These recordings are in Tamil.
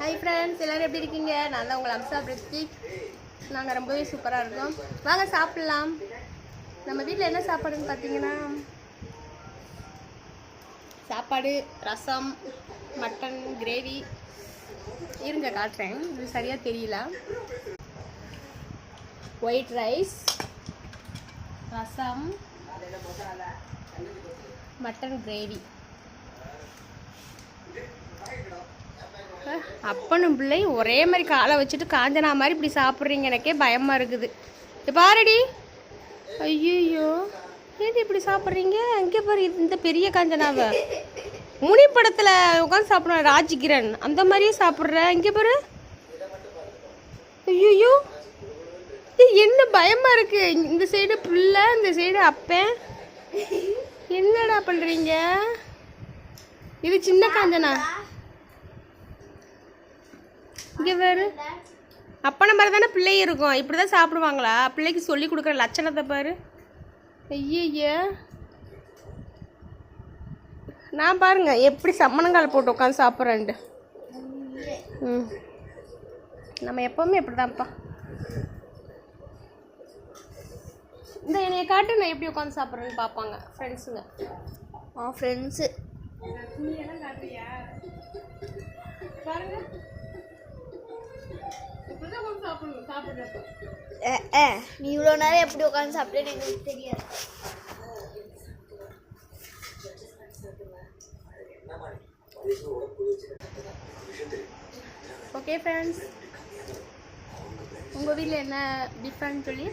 ஹாய் ஃப்ரெண்ட்ஸ், எல்லோரும் எப்படி இருக்கீங்க? நான் தான் உங்கள் அம்சா பிரிஸ்டி. நாங்கள் ரொம்பவே சூப்பராக இருக்கோம். வாங்க சாப்பிட்லாம். நம்ம வீட்டில் என்ன சாப்பாடுன்னு பார்த்தீங்கன்னா, சாப்பாடு, ரசம், மட்டன் கிரேவி. இருங்க காட்டுறேன், இது சரியாக தெரியல. ஒயிட் ரைஸ், ரசம், மட்டன் கிரேவி. அப்பனும் பிள்ளை ஒரே மாதிரி காலை வச்சுட்டு காஞ்சனா மாதிரி இப்படி சாப்பிட்றீங்க, எனக்கே பயமாக இருக்குது. பாருடி, ஐயோ ஏடி இப்படி சாப்பிட்றீங்க? இங்கே பாரு, இந்த பெரிய காஞ்சனாவை முனி படத்தில் உட்காந்து சாப்பிடுவேன், ராஜ்கிரண் அந்த மாதிரியே சாப்பிட்ற. இங்கே பாரு, ஐயோ என்ன பயமாக இருக்கு. இந்த சைடு பிள்ளை, இந்த சைடு அப்பன். என்னடா பண்ணுறீங்க? இது சின்ன காஞ்சனா. இங்கே வேறு அப்பனை மாதிரி தானே பிள்ளை இருக்கும். இப்படி தான் சாப்பிடுவாங்களா? பிள்ளைக்கு சொல்லி கொடுக்குற லட்சணத்தை பாரு. ஐய நான் பாருங்க எப்படி சம்மணங்கால் போட்டு உட்காந்து சாப்பிட்றேன்ட்டு. நம்ம எப்போவுமே இப்படி தான்ப்பா. இந்த என்னைய காட்டு, நான் எப்படி உட்காந்து சாப்பிட்றேன்னு பார்ப்பாங்க ஃப்ரெண்ட்ஸுங்க. ஃப்ரெண்ட்ஸு நீ எல்லாம் காட்டுறியா? பாருங்க, நீ இவ்வளோ நேரம் எப்படி உட்காந்து சாப்பிட்டேன்னு எனக்கு தெரியாது. ஓகே ஃப்ரெண்ட்ஸ், உங்கள் வீட்டில் என்ன டிஃப்ரெண்ட் சொல்லி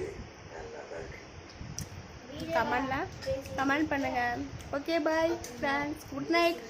கமெண்ட் பண்ணுங்கள். Okay bye friends, good night.